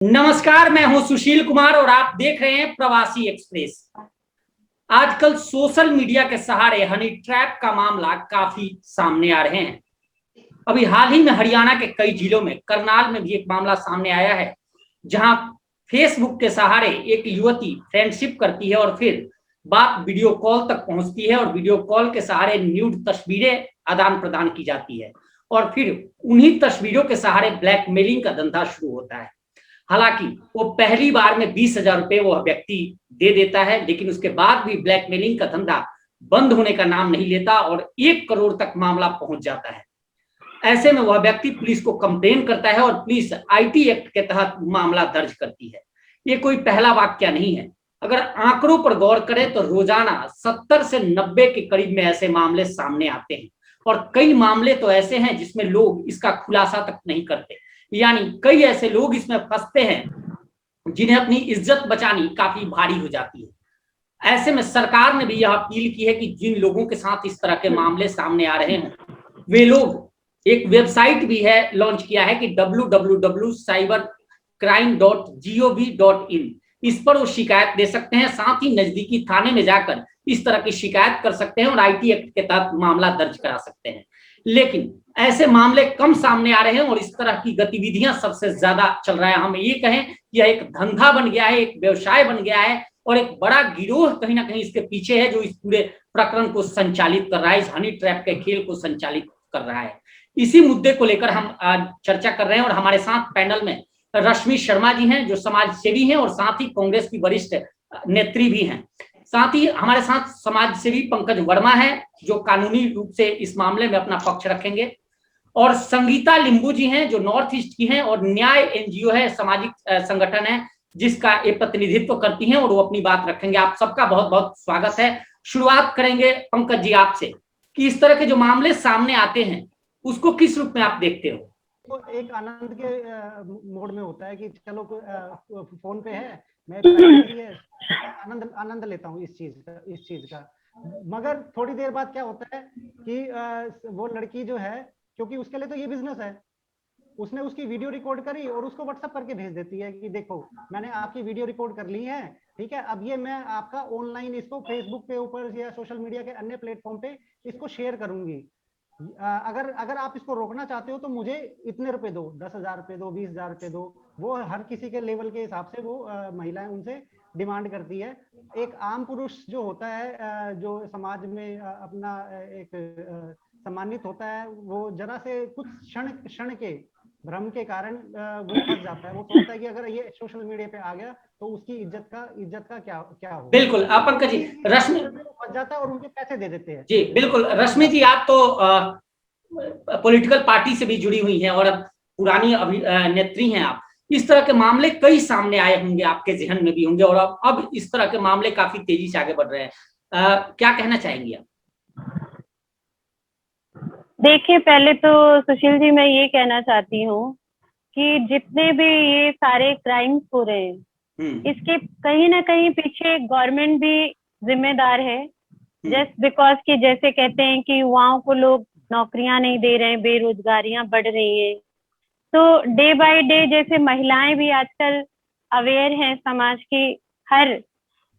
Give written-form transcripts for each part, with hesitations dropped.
नमस्कार, मैं हूं सुशील कुमार और आप देख रहे हैं प्रवासी एक्सप्रेस। आजकल सोशल मीडिया के सहारे हनी ट्रैप का मामला काफी सामने आ रहे हैं। अभी हाल ही में हरियाणा के कई जिलों में करनाल में भी एक मामला सामने आया है, जहां फेसबुक के सहारे एक युवती फ्रेंडशिप करती है और फिर बात वीडियो कॉल तक पहुंचती है और वीडियो कॉल के सहारे न्यूड तस्वीरें आदान प्रदान की जाती है और फिर उन्हीं तस्वीरों के सहारे ब्लैकमेलिंग का धंधा शुरू होता है। हालांकि वो पहली बार में 20,000 रुपए वह व्यक्ति दे देता है, लेकिन उसके बाद भी ब्लैकमेलिंग का धंधा बंद होने का नाम नहीं लेता और 1 करोड़ तक मामला पहुंच जाता है। ऐसे में वह व्यक्ति पुलिस को कंप्लेन करता है और पुलिस आईटी एक्ट के तहत मामला दर्ज करती है। ये कोई पहला वाक्य नहीं है। अगर आंकड़ों पर गौर करें तो रोजाना 70 से 90 के करीब में ऐसे मामले सामने आते हैं और कई मामले तो ऐसे हैं जिसमें लोग इसका खुलासा तक नहीं करते, यानी कई ऐसे लोग इसमें फंसते हैं जिन्हें अपनी इज्जत बचानी काफी भारी हो जाती है। ऐसे में सरकार ने भी यह अपील की है कि जिन लोगों के साथ इस तरह के मामले सामने आ रहे हैं, वे लोग एक वेबसाइट भी है लॉन्च किया है कि www.cybercrime.gov.in, इस पर वो शिकायत दे सकते हैं। साथ ही नजदीकी थाने में जाकर इस तरह की शिकायत कर सकते हैं और आईटी एक्ट के तहत मामला दर्ज करा सकते हैं। लेकिन ऐसे मामले कम सामने आ रहे हैं और इस तरह की गतिविधियां सबसे ज्यादा चल रहा है। हम ये कहें कि यह एक धंधा बन गया है, एक व्यवसाय बन गया है और एक बड़ा गिरोह कहीं ना कहीं इसके पीछे है जो इस पूरे प्रकरण को संचालित कर रहा है, इस हनी ट्रैप के खेल को संचालित कर रहा है। इसी मुद्दे को लेकर हम आज चर्चा कर रहे हैं और हमारे साथ पैनल में रश्मि शर्मा जी हैं जो समाज सेवी हैं और साथ ही कांग्रेस की वरिष्ठ नेत्री भी हैं। साथ ही हमारे साथ समाज सेवी पंकज वर्मा है जो कानूनी रूप से इस मामले में अपना पक्ष रखेंगे, और संगीता लिंबू जी हैं जो नॉर्थ ईस्ट की हैं और न्याय एनजीओ है, सामाजिक संगठन है जिसका ये प्रतिनिधित्व करती हैं और वो अपनी बात रखेंगे। आप सबका बहुत बहुत स्वागत है। शुरुआत करेंगे पंकज जी आपसे कि इस तरह के जो मामले सामने आते हैं उसको किस रूप में आप देखते हो? तो एक आनंद के मोड में होता है कि चलो फोन पे है, मैं आनंद आनंद लेता हूँ इस चीज का। मगर थोड़ी देर बाद क्या होता है कि वो लड़की जो है, क्योंकि उसके लिए तो ये बिजनेस है, उसने उसकी वीडियो रिकॉर्ड करी और उसको व्हाट्सएप करके भेज देती है कि देखो मैंने आपकी वीडियो रिकॉर्ड कर ली है, ठीक है, अब ये मैं आपका ऑनलाइन इसको फेसबुक पे ऊपर या सोशल मीडिया के अन्य प्लेटफॉर्म पे इसको शेयर करूंगी। अगर अगर आप इसको रोकना चाहते हो तो मुझे इतने रुपए दो, 10,000 रुपए दो, 20,000 रुपए दो। वो हर किसी के लेवल के हिसाब से वो महिलाएं उनसे डिमांड करती है। एक आम पुरुष जो होता है, जो समाज में अपना एक सम्मानित होता है, वो जरा से कुछ क्षण के भ्रम के कारण वो फंस जाता है। वो सोचता है कि अगर ये सोशल मीडिया पे आ गया तो उसकी इज्जत का क्या क्या होगा। बिल्कुल पंकज जी, रश्मि फंस जाता है और उनके पैसे दे देते हैं। जी बिल्कुल, रश्मि जी आप तो पॉलिटिकल पार्टी से भी जुड़ी हुई हैं और अब पुरानी नेत्री हैं आप। इस तरह के मामले कई सामने आए होंगे, आपके जहन में भी होंगे और अब इस तरह के मामले काफी तेजी से आगे बढ़ रहे हैं। क्या कहना चाहेंगी आप? देखिए, पहले तो सुशील जी मैं ये कहना चाहती हूँ कि जितने भी ये सारे क्राइम्स हो रहे हैं इसके कहीं ना कहीं पीछे गवर्नमेंट भी जिम्मेदार है। जस्ट बिकॉज कि जैसे कहते हैं कि युवाओं को लोग नौकरियां नहीं दे रहे हैं, बेरोजगारियां बढ़ रही है, तो डे बाय डे जैसे महिलाएं भी आजकल अवेयर हैं समाज की हर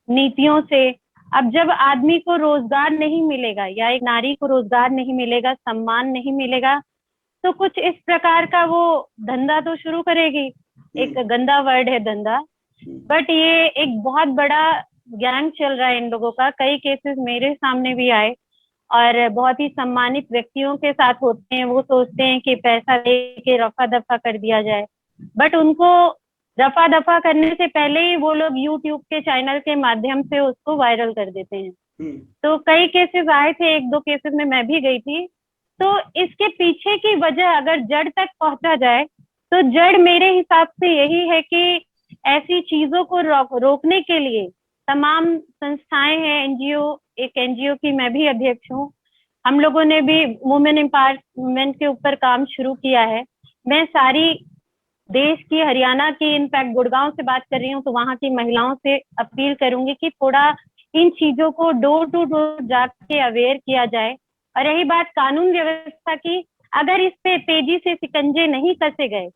नीतियों से। अब जब आदमी को रोजगार नहीं मिलेगा या एक नारी को रोजगार नहीं मिलेगा, सम्मान नहीं मिलेगा, तो कुछ इस प्रकार का वो धंधा तो शुरू करेगी। एक गंदा वर्ड है धंधा, बट ये एक बहुत बड़ा गैंग चल रहा है इन लोगों का। कई केसेस मेरे सामने भी आए और बहुत ही सम्मानित व्यक्तियों के साथ होते हैं। वो सोचते हैं कि पैसा लेके रफा दफा कर दिया जाए, बट उनको रफा दफा करने से पहले ही वो लोग यूट्यूब के चैनल के माध्यम से उसको वायरल कर देते हैं। तो कई केसेस आए थे, 1-2 केसेस में मैं भी गई थी। तो इसके पीछे की वजह अगर जड़ तक पहुंचा जाए तो जड़ मेरे हिसाब से यही है कि ऐसी चीजों को रोकने के लिए तमाम संस्थाएं हैं। एनजीओ, एक एनजीओ की मैं भी अध्यक्ष हूँ। हम लोगों ने भी वुमेन एम्पावरमेंट के ऊपर काम शुरू किया है। मैं सारी देश की, हरियाणा की, इनफैक्ट गुड़गांव से बात कर रही हूँ, तो वहां की महिलाओं से अपील करूंगी कि थोड़ा इन चीजों को डोर टू डोर जाके अवेयर किया जाए। और रही बात कानून व्यवस्था की, अगर इस पे तेजी से शिकंजे नहीं कसे गए,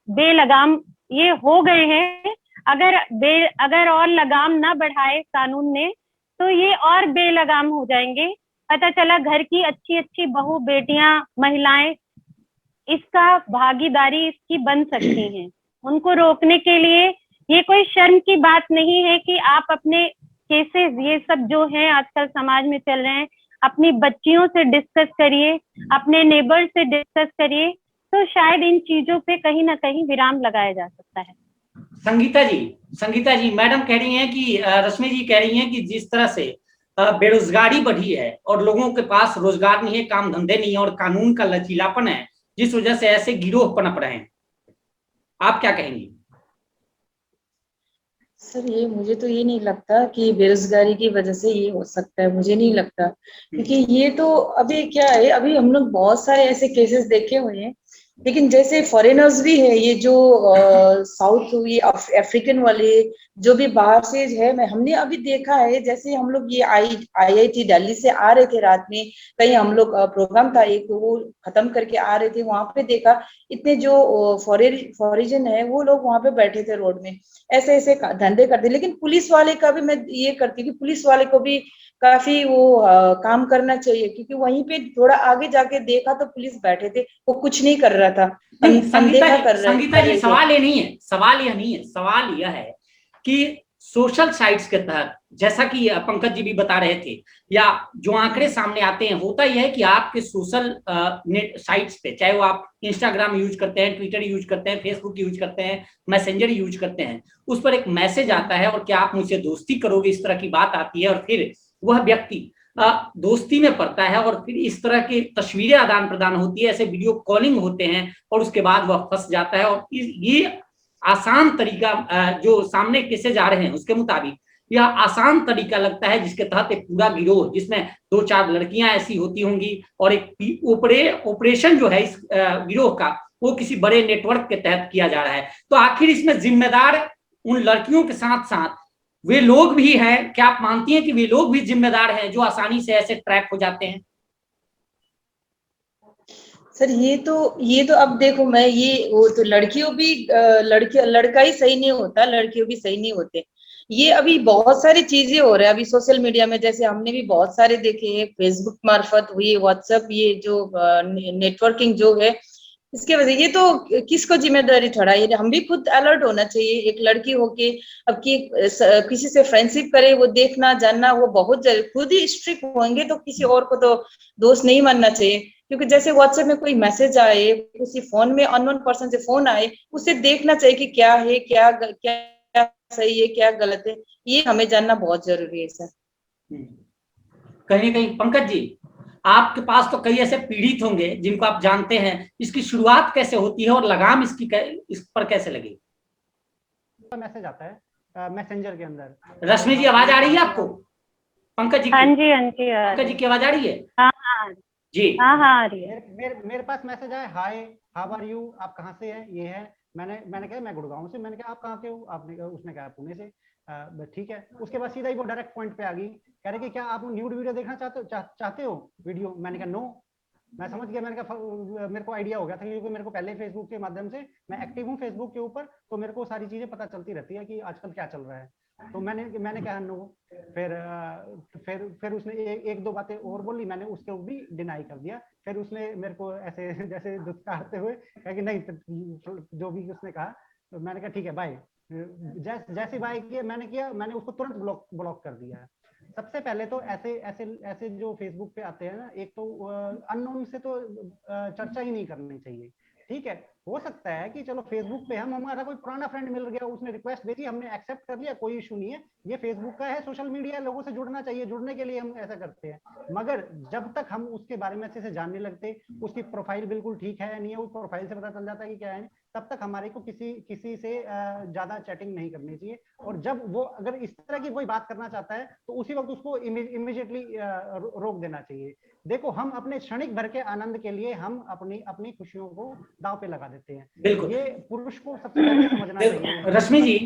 बेलगाम ये हो गए हैं, अगर और लगाम ना बढ़ाए कानून ने तो ये और बेलगाम हो जाएंगे। पता चला घर की अच्छी अच्छी बहू बेटियां महिलाएं इसका भागीदारी इसकी बन सकती हैं। उनको रोकने के लिए ये कोई शर्म की बात नहीं है कि आप अपने केसेस ये सब जो हैं आजकल समाज में चल रहे हैं अपनी बच्चियों से डिस्कस करिए, अपने नेबर से डिस्कस करिए, तो शायद इन चीजों पे कहीं ना कहीं विराम लगाया जा सकता है। संगीता जी मैडम कह रही हैं कि रश्मि जी कह रही हैं कि जिस तरह से बेरोजगारी बढ़ी है और लोगों के पास रोजगार नहीं है, काम धंधे नहीं है और कानून का लचीलापन है, जिस वजह से ऐसे गिरोह पनप रहे हैं, आप क्या कहेंगी? सर ये मुझे तो ये नहीं लगता कि बेरोजगारी की वजह से ये हो सकता है, मुझे नहीं लगता, क्योंकि ये तो अभी क्या है, अभी हम लोग बहुत सारे ऐसे केसेस देखे हुए हैं। लेकिन जैसे फॉरेनर्स भी है, ये जो साउथ ये अफ्रीकन वाले जो भी बाहर से है, हमने अभी देखा है, जैसे हम लोग ये IIT दिल्ली से आ रहे थे रात में, कहीं हम लोग प्रोग्राम था एक, तो वो खत्म करके आ रहे थे, वहां पे देखा इतने जो फॉरिजन है वो लोग वहां पे बैठे थे रोड में, ऐसे ऐसे धंधे करते। लेकिन पुलिस वाले का भी मैं ये करती हूँ कि पुलिस वाले को भी काफी वो काम करना चाहिए, क्योंकि वहीं पे थोड़ा आगे जाके देखा तो पुलिस बैठे थे, वो कुछ नहीं कर रहा था, अनदेखा कर रहे। संगीता जी सवाल ये नहीं है, सवाल यह है कि सोशल साइट्स के तहत, जैसा कि पंकज जी भी बता रहे थे, या जो आंकड़े सामने आते हैं, होता यह है कि आपके सोशल नेट साइट्स पे, चाहे वो आप इंस्टाग्राम यूज करते हैं, ट्विटर यूज करते हैं, फेसबुक यूज करते हैं, मैसेंजर यूज करते हैं, उस पर एक मैसेज आता है और क्या आप मुझसे दोस्ती करोगे, इस तरह की बात आती है, और फिर वह व्यक्ति दोस्ती में पड़ता है और फिर इस तरह की तस्वीरें आदान प्रदान होती है, ऐसे वीडियो कॉलिंग होते हैं और उसके बाद वह फंस जाता है। और ये आसान तरीका जो सामने केसेज आ रहे हैं उसके मुताबिक यह आसान तरीका लगता है, जिसके तहत एक पूरा गिरोह जिसमें 2-4 लड़कियां ऐसी होती होंगी और एक ऑपरेशन जो है इस गिरोह का वो किसी बड़े नेटवर्क के तहत किया जा रहा है। तो आखिर इसमें जिम्मेदार उन लड़कियों के साथ साथ वे लोग भी हैं? क्या आप मानती हैं कि वे लोग भी जिम्मेदार हैं जो आसानी से ऐसे ट्रैक हो जाते हैं? सर ये तो अब देखो, मैं ये वो तो लड़कियों भी लड़का ही सही नहीं होता, लड़कियों भी सही नहीं होते। ये अभी बहुत सारी चीजें हो रहा है अभी सोशल मीडिया में, जैसे हमने भी बहुत सारे देखे हैं, फेसबुक मार्फत हुई, व्हाट्सएप, ये जो नेटवर्किंग जो है, इसके वजह ये तो किसको जिम्मेदारी ठहराई, हम भी खुद अलर्ट होना चाहिए। एक लड़की होके अब की किसी से फ्रेंडशिप करे, वो देखना जानना वो बहुत जरूरी, खुद ही स्ट्रिक्ट होंगे तो किसी और को तो दोष नहीं मानना चाहिए। क्योंकि जैसे व्हाट्सएप में कोई मैसेज आए, किसी फोन में अननोन पर्सन से फोन आए, उसे देखना चाहिए कि क्या है, क्या क्या सही है, क्या गलत है, ये हमें जानना बहुत जरूरी है सर। कहीं कहीं पंकज जी, आपके पास तो कई ऐसे पीड़ित होंगे जिनको आप जानते हैं, इसकी शुरुआत कैसे होती है और लगाम इस पर कैसे लगी? मैसेज आता है मैसेंजर के अंदर। रश्मि जी आवाज आ रही है आपको? पंकज जी? हाँ जी, हाँ जी, पंकज जी की आवाज आ रही है? हाँ हाँ जी हाँ हाँ आ रही है। मेरे पास मैसेज आया, हाय हाउ आर यू, आप कहाँ से हैं, ये है। मैंने कहा मैं गुड़गांव से। मैंने कहा आप कहाँ के हो, आपने कहा, उसने कहा पुणे से। ठीक है। उसके बाद सीधा ही वो डायरेक्ट पॉइंट पे आ गई, कह रहे कि क्या आप न्यूड वीडियो देखना चाहते हो वीडियो। मैंने कहा नो। मैं समझ गया, मैंने कहा मेरे को आइडिया हो गया था, क्योंकि मेरे को पहले फेसबुक के माध्यम से, मैं एक्टिव हूँ फेसबुक के ऊपर, तो मेरे को सारी चीजें पता चलती रहती है कि आजकल क्या चल रहा है। तो मैंने कहा नो। फिर उसने एक दो बातें और बोली, मैंने उसके भी डिनाई कर दिया। फिर उसने मेरे को ऐसे जैसे दुत्कारते हुए कहा कि नहीं, जो भी उसने कहा। तो मैंने कहा ठीक है बाय। जैसे बाय किया, मैंने उसको तुरंत ब्लॉक कर दिया। सबसे पहले तो ऐसे जो फेसबुक पे आते हैं ना, एक तो अननोन से तो चर्चा ही नहीं करनी चाहिए। ठीक है, हो सकता है कि चलो फेसबुक पे हमारा कोई पुराना फ्रेंड मिल गया, उसने रिक्वेस्ट भेजी, हमने एक्सेप्ट कर लिया, कोई इशू नहीं है, ये फेसबुक का है, सोशल मीडिया, लोगों से जुड़ना चाहिए, जुड़ने के लिए हम ऐसा करते हैं। मगर जब तक हम उसके बारे में अच्छे से जानने लगते, उसकी प्रोफाइल बिल्कुल ठीक है नहीं है, उस प्रोफाइल से पता चल जाता है कि क्या है, तब तक हमारे को किसी से ज्यादा चैटिंग नहीं करनी चाहिए। और जब वो अगर इस तरह की कोई बात करना चाहता है, तो उसी वक्त उसको इमीडिएटली रोक देना चाहिए। देखो, हम अपने क्षणिक भर के आनंद के लिए हम अपनी खुशियों को दांव पे लगा देते हैं। बिल्कुल, ये पुरुष को सबसे पहले समझना चाहिए। रश्मि जी,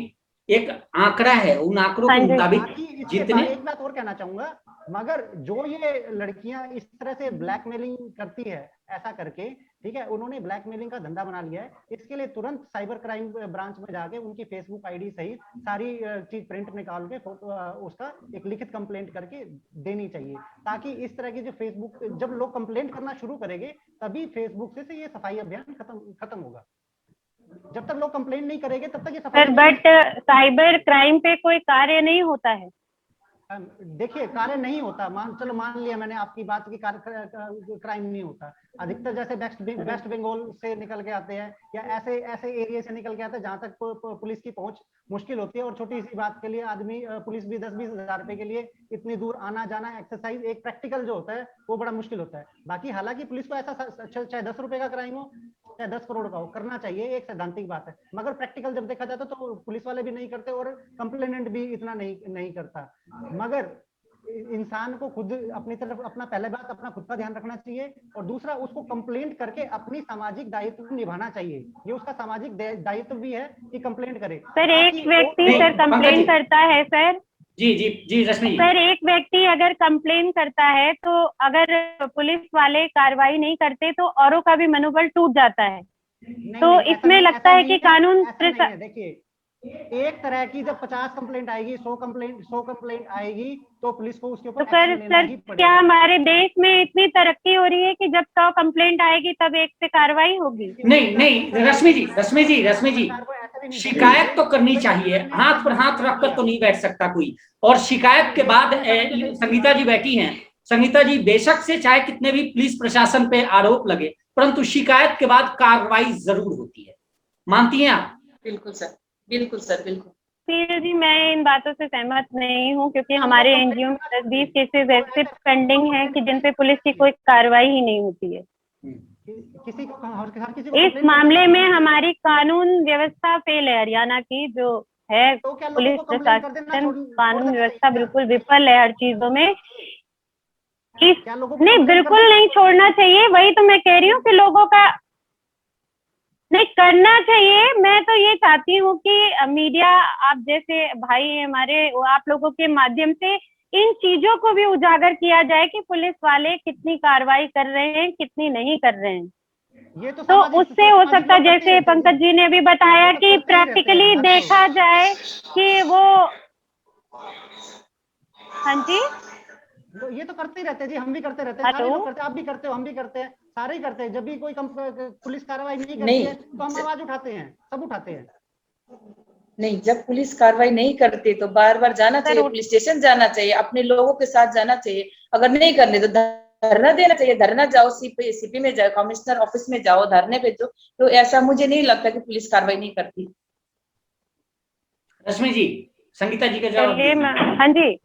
एक आंकड़ा है, उन आंकड़ों के मुताबिक जितने, एक बात और कहना चाहूंगा, मगर जो ये लड़कियां इस तरह से ब्लैकमेलिंग करती है, ऐसा करके, ठीक है, उन्होंने ब्लैकमेलिंग का धंधा बना लिया है। इसके लिए तुरंत साइबर क्राइम ब्रांच में जाके उनकी फेसबुक आईडी सहित सारी चीज प्रिंट निकाल के उसका एक लिखित कंप्लेंट करके देनी चाहिए, ताकि इस तरह की जो फेसबुक, जब लोग कंप्लेंट करना शुरू करेंगे तभी फेसबुक से ये सफाई अभियान खत्म होगा। जब तक लोग कंप्लेंट नहीं करेंगे तब तक ये सफाई। बट साइबर क्राइम पे कोई कार्य नहीं होता है। देखिए, कार्य नहीं होता, चलो मान लिया मैंने आपकी बात की, क्राइम नहीं होता। अधिकतर जैसे वेस्ट बंगाल से निकल के आते हैं या ऐसे एरिया से निकल के आते हैं जहां तक पुलिस की पहुंच मुश्किल होती है, और छोटी सी बात के लिए आदमी पुलिस भी 10-20 हजार रुपए के लिए इतनी दूर आना जाना, एक्सरसाइज, एक प्रैक्टिकल जो होता है वो बड़ा मुश्किल होता है। बाकी हालांकि पुलिस को ऐसा चाहे 10 रुपए का क्राइम हो चाहे 10 करोड़ का हो, करना चाहिए, एक सैद्धांतिक बात है, मगर प्रैक्टिकल जब देखा जाता तो पुलिस वाले भी नहीं करते और कंप्लेनेंट भी इतना नहीं करता। मगर इंसान को खुद अपनी तरफ अपना, पहले बात अपना खुद का ध्यान रखना चाहिए, और दूसरा उसको कंप्लेंट करके अपनी सामाजिक दायित्व निभाना चाहिए। ये उसका सामाजिक दायित्व भी है कि कंप्लेंट करे। सर एक व्यक्ति सर कंप्लेंट करता है सर, जी रश्मि सर एक व्यक्ति अगर कंप्लेन करता है तो अगर पुलिस वाले कार्रवाई नहीं करते तो औरों का भी मनोबल टूट जाता है। तो इसमें लगता है कि कानून, देखिए, एक तरह की जब 50 कंप्लेंट आएगी, 100 कंप्लेंट आएगी तो पुलिस को उसके ऊपर तो सर क्या हमारे देश में इतनी तरक्की हो रही है कि जब 100 कंप्लेंट आएगी तब एक पे कार्रवाई होगी? नहीं रश्मि जी शिकायत तो करनी चाहिए, हाथ पर हाथ रखकर तो नहीं बैठ सकता कोई। और शिकायत के बाद संगीता जी बैठी हैं, संगीता जी बेशक से चाहे कितने भी पुलिस प्रशासन पे आरोप लगे, परंतु शिकायत के बाद कार्रवाई जरूर होती है, मानती हैं आप? बिल्कुल सर, बिल्कुल सर, बिल्कुल। जी मैं इन बातों से सहमत नहीं हूँ, क्योंकि हमारे एनजीओ में 20 केसेस ऐसे पेंडिंग हैं कि जिन पे पुलिस की कोई कार्रवाई ही नहीं होती है। इस मामले में हमारी कानून व्यवस्था फेल है, हरियाणा की जो है पुलिस प्रशासन, कानून व्यवस्था बिल्कुल विफल है हर चीजों में। नहीं, बिल्कुल नहीं छोड़ना चाहिए, वही तो मैं कह रही हूँ कि लोगों का नहीं करना चाहिए। मैं तो ये चाहती हूँ कि मीडिया, आप जैसे भाई हमारे, आप लोगों के माध्यम से इन चीजों को भी उजागर किया जाए कि पुलिस वाले कितनी कार्रवाई कर रहे हैं, कितनी नहीं कर रहे हैं। ये तो उससे हो सकता है, जैसे पंकज जी ने अभी बताया कि प्रैक्टिकली देखा जाए कि वो, हाँ जी, ये तो करते ही रहते हैं जी, हम भी करते रहते हैं, सारे लोग करते हैं, आप भी करते हो, हम भी करते हैं, सारे ही करते हैं। जब भी कोई पुलिस कार्रवाई नहीं करती है तो हम आवाज उठाते हैं, सब उठाते हैं। नहीं, जब पुलिस कार्रवाई नहीं करती तो बार बार जाना चाहिए, पुलिस स्टेशन जाना चाहिए, अपने लोगों के साथ जाना चाहिए। अगर नहीं करने तो धरना देना चाहिए, धरना जाओ, सीपी में जाओ, कमिश्नर ऑफिस में जाओ, धरने पे तो ऐसा मुझे नहीं लगता कि पुलिस कार्रवाई नहीं करती। रश्मि जी, संगीता जी का जवाब। हाँ जी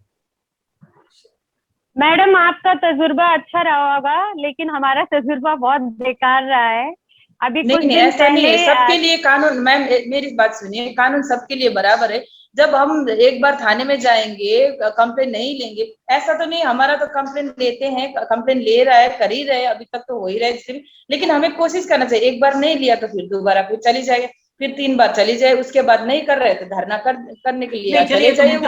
मैडम, आपका तजुर्बा अच्छा रहा होगा, लेकिन हमारा तजुर्बा बहुत बेकार रहा है। अभी नहीं, ऐसा नहीं है, सबके लिए कानून, मैम मेरी बात सुनिए, कानून सबके लिए बराबर है। जब हम एक बार थाने में जाएंगे, कंप्लेन नहीं लेंगे, ऐसा तो नहीं, हमारा तो कंप्लेन लेते हैं, कंप्लेन ले रहा है, कर ही रहे, अभी तक तो हो ही रहा है, लेकिन हमें कोशिश करना चाहिए। एक बार नहीं लिया तो फिर दोबारा फिर चली जाएगा, फिर 3 बार चली जाए, उसके बाद नहीं कर रहे तो धरना करने के लिए चले जाइए।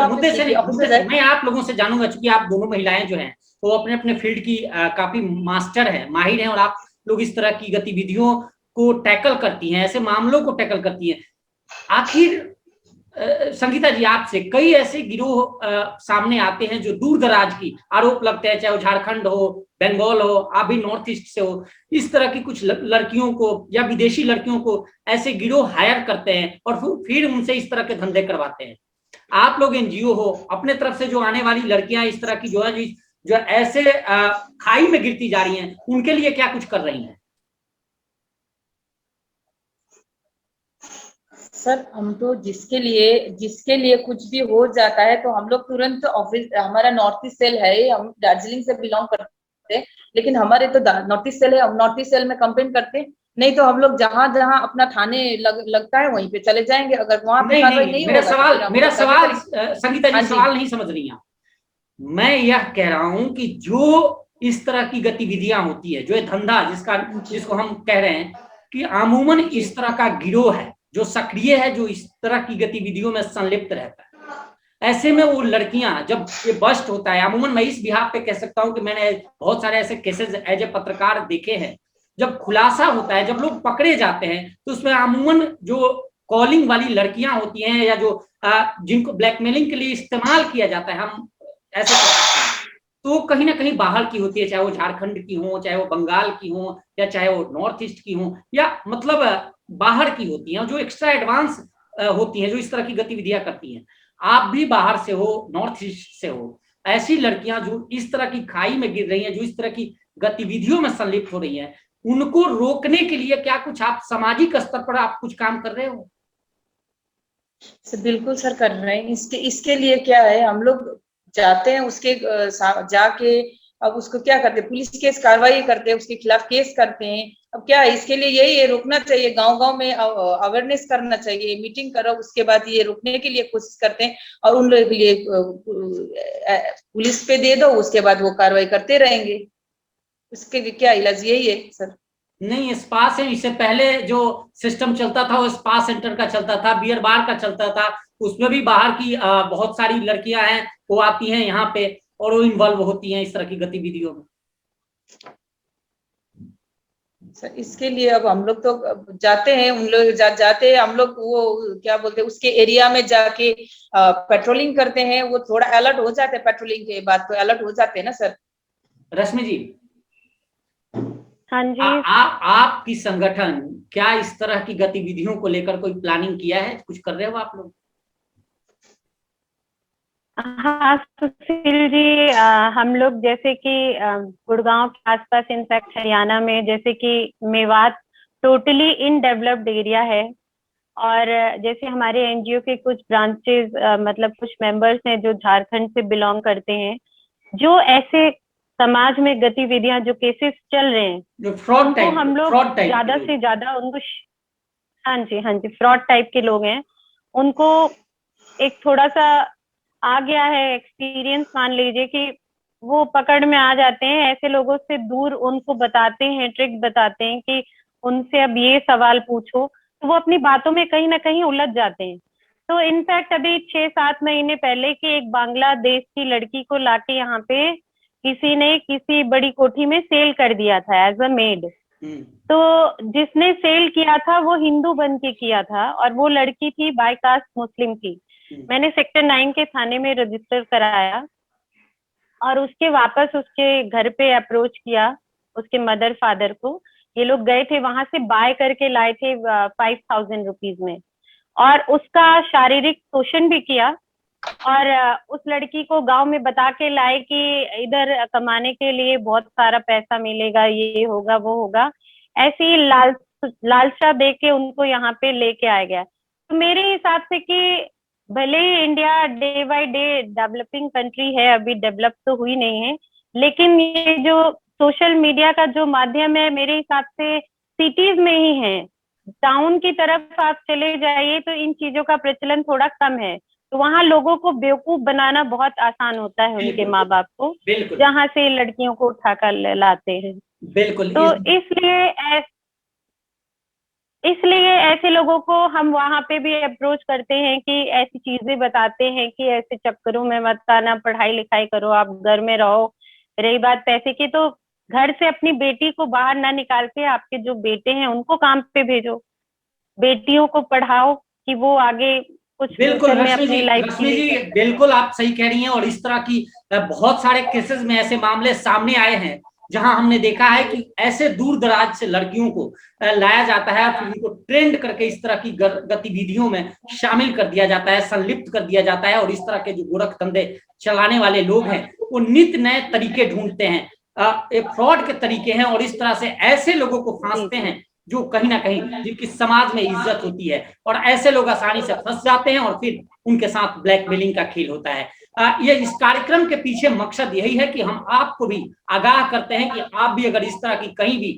मैं आप लोगों से जानूंगा, चूंकि आप दोनों महिलाएं जो हैं वो अपने अपने फील्ड की काफी मास्टर है, माहिर हैं, और आप लोग इस तरह की गतिविधियों को टैकल करती हैं, ऐसे मामलों को टैकल करती हैं। आखिर संगीता जी, आपसे कई ऐसे गिरोह सामने आते हैं जो दूर दराज की आरोप लगते हैं, चाहे वो झारखंड हो, बंगाल हो, आप भी नॉर्थ ईस्ट से हो, इस तरह की कुछ लड़कियों को या विदेशी लड़कियों को ऐसे गिरोह हायर करते हैं और फिर उनसे इस तरह के धंधे करवाते हैं। आप लोग एनजीओ हो, अपने तरफ से जो आने वाली लड़कियां इस तरह की जो ऐसे खाई में गिरती जा रही हैं, उनके लिए क्या कुछ कर रही हैं? सर, हम तो जिसके लिए कुछ भी हो जाता है तो हम लोग तुरंत ऑफिस, हमारा नॉर्थ ईस्ट सेल है, हम दार्जिलिंग से बिलोंग करते हैं, लेकिन हमारे तो नॉर्थ ईस्ट सेल है, हम नॉर्थ ईस्ट सेल में कंप्लेन करते हैं। नहीं तो हम लोग जहां जहां अपना थाने लगता है वहीं पे चले जाएंगे, अगर वहां पे कार्रवाई नहीं होगा। मेरा सवाल संगीता जी, सवाल नहीं समझ रही हैं। मैं यह कह रहा हूं कि जो इस तरह की गतिविधियां होती है, जो ये धंधा जिसको हम कह रहे हैं कि अमूमन इस तरह का गिरोह है जो सक्रिय है, जो इस तरह की गतिविधियों में संलिप्त रहता है, ऐसे में वो लड़कियां जब ये बस्ट होता है, अमूमन मैं इस बिहाफ पे कह सकता हूं कि मैंने बहुत सारे ऐसे केसेस एज ए पत्रकार देखे हैं जब खुलासा होता है, जब लोग पकड़े जाते हैं, तो उसमें अमूमन जो कॉलिंग वाली लड़कियां होती हैं या जो जिनको ब्लैकमेलिंग के लिए इस्तेमाल किया जाता है, हम ऐसे कहते हैं, तो कहीं ना कहीं बाहर की होती है, चाहे वो झारखंड की हो, चाहे वो बंगाल की हो, या चाहे वो नॉर्थ ईस्ट की हो, या मतलब बाहर की होती हैं, जो एक्स्ट्रा एडवांस होती हैं, जो इस तरह की गतिविधियां करती हैं। आप भी बाहर से हो, नॉर्थ ईस्ट से हो, ऐसी लड़कियां जो इस तरह की खाई में गिर रही हैं, जो इस तरह की गतिविधियों में संलिप्त हो रही हैं, उनको रोकने के लिए क्या कुछ आप सामाजिक स्तर पर आप कुछ काम कर रहे हो? सर बिल्कुल सर कर रहे हैं। इसके लिए क्या है, हम लोग जाते हैं उसके जाके, अब उसको क्या करते हैं, पुलिस केस कार्रवाई करते हैं, उसके खिलाफ केस करते हैं। अब क्या है, इसके लिए यही है, रोकना चाहिए, गांव-गांव में अवेयरनेस करना चाहिए, मीटिंग करो, उसके बाद ये रोकने के लिए कोशिश करते हैं, और उन लोगों के लिए पुलिस पे दे दो, उसके बाद वो कार्रवाई करते रहेंगे। उसके लिए क्या इलाज, यही है सर। नहीं, स्पा से इससे पहले जो सिस्टम चलता था वो स्पा सेंटर का चलता था, बियर बार का चलता था, उसमें भी बाहर की बहुत सारी लड़कियां हैं, वो आती हैं यहाँ पे और वो इन्वॉल्व होती हैं इस तरह की गतिविधियों में। सर इसके लिए अब हम लोग तो जाते हैं, उन लोग जाते हैं, हम लोग वो क्या बोलते हैं, उसके एरिया में जाके पेट्रोलिंग करते हैं, वो थोड़ा अलर्ट हो जाते हैं, पेट्रोलिंग के बाद तो अलर्ट हो जाते हैं ना सर। रश्मि जी, हाँ जी। आपकी संगठन क्या इस तरह की गतिविधियों को लेकर कोई प्लानिंग किया है, कुछ कर रहे हो आप लोग? हाँ सुशील जी, हम लोग जैसे कि गुड़गांव के आसपास, इनफैक्ट हरियाणा में, जैसे कि Mewat totally in developed area है, और जैसे हमारे एनजीओ के कुछ ब्रांचेस, मतलब कुछ मेंबर्स हैं जो झारखंड से बिलोंग करते हैं, जो ऐसे समाज में गतिविधियां, जो केसेस चल रहे हैं, जो फ्रॉड उनको टाइप, हम लोग फ्रॉड टाइप ज्यादा से ज्यादा उनको, हाँ जी हाँ जी, फ्रॉड टाइप के लोग हैं, उनको एक थोड़ा सा आ गया है एक्सपीरियंस, मान लीजिए कि वो पकड़ में आ जाते हैं, ऐसे लोगों से दूर उनको बताते हैं, ट्रिक बताते हैं कि उनसे अब ये सवाल पूछो, तो वो अपनी बातों में कहीं ना कहीं उलझ जाते हैं। तो इनफैक्ट अभी 6-7 महीने पहले की एक बांग्लादेश की लड़की को लाके यहाँ पे किसी ने किसी बड़ी कोठी में सेल कर दिया था एज अ मेड। तो जिसने सेल किया था वो हिंदू बन के किया था, और वो लड़की थी बाय कास्ट मुस्लिम थी। मैंने सेक्टर 9 के थाने में रजिस्टर कराया, और उसके वापस उसके घर पे अप्रोच किया, उसके मदर फादर को। ये लोग गए थे, वहां से बाय करके लाए थे 5000 रुपीज में, और उसका शारीरिक शोषण भी किया, और उस लड़की को गांव में बता के लाए कि इधर कमाने के लिए बहुत सारा पैसा मिलेगा, ये होगा वो होगा, ऐसी लालसा दे के उनको यहाँ पे लेके आया गया। तो मेरे हिसाब से कि भले ही India day by day developing country है, अभी डेवलप तो हुई नहीं है, लेकिन ये जो सोशल मीडिया का जो माध्यम है, मेरे हिसाब से सिटीज में ही है। टाउन की तरफ आप चले जाइए तो इन चीजों का प्रचलन थोड़ा कम है, तो वहाँ लोगों को बेवकूफ बनाना बहुत आसान होता है, उनके माँ बाप को, जहाँ से लड़कियों को उठाकर लाते हैं। बिल्कुल। तो इसलिए ऐसे लोगों को हम वहां पे भी अप्रोच करते हैं कि ऐसी चीजें बताते हैं कि ऐसे चक्करों में मत आना, पढ़ाई लिखाई करो, आप घर में रहो। रही बात पैसे की, तो घर से अपनी बेटी को बाहर ना निकाल के आपके जो बेटे हैं उनको काम पे भेजो, बेटियों को पढ़ाओ कि वो आगे कुछ बिल्कुल में अपनी लाइफ रश्मि जी, बिल्कुल आप सही कह रही हैं। और इस तरह की बहुत सारे केसेस में ऐसे मामले सामने आए हैं जहां हमने देखा है कि ऐसे दूर दराज से लड़कियों को लाया जाता है, फिर उनको ट्रेंड करके इस तरह की गतिविधियों में शामिल कर दिया जाता है, संलिप्त कर दिया जाता है। और इस तरह के जो गोरख धंधे चलाने वाले लोग हैं वो नित्य नए तरीके ढूंढते हैं, एक फ्रॉड के तरीके हैं, और इस तरह से ऐसे लोगों को फांसते हैं जो कहीं ना कहीं जिनकी समाज में इज्जत होती है, और ऐसे लोग आसानी से फंस जाते हैं और फिर उनके साथ ब्लैकमेलिंग का खेल होता है। ये इस कार्यक्रम के पीछे मकसद यही है कि हम आपको भी आगाह करते हैं कि आप भी अगर इस तरह की कहीं भी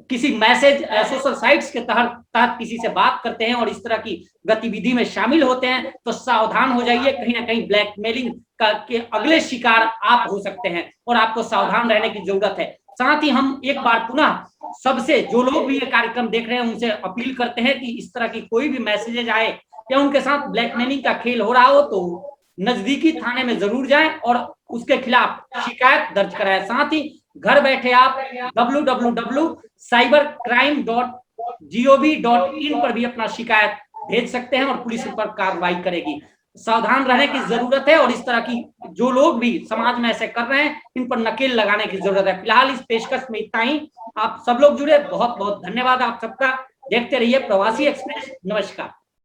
किसी मैसेज सोशल साइट्स के तहत किसी से बात करते हैं और इस तरह की गतिविधि में शामिल होते हैं तो सावधान हो जाइए, कहीं ना कहीं ब्लैकमेलिंग के अगले शिकार आप हो सकते हैं और आपको सावधान रहने की जरूरत है। साथ ही हम एक बार पुनः सबसे, जो लोग भी ये कार्यक्रम देख रहे हैं, उनसे अपील करते हैं कि इस तरह की कोई भी मैसेजेज आए या उनके साथ ब्लैकमेलिंग का खेल हो रहा हो तो नजदीकी थाने में जरूर जाएं और उसके खिलाफ शिकायत दर्ज कराएं। साथ ही घर बैठे आप www.cybercrime.gov.in पर भी अपना शिकायत भेज सकते हैं और पुलिस उन पर कार्रवाई करेगी। सावधान रहने की जरूरत है और इस तरह की जो लोग भी समाज में ऐसे कर रहे हैं इन पर नकेल लगाने की जरूरत है। फिलहाल इस पेशकश में इतना ही। आप सब लोग जुड़े, बहुत बहुत धन्यवाद आप सबका। देखते रहिए प्रवासी एक्सप्रेस। नमस्कार।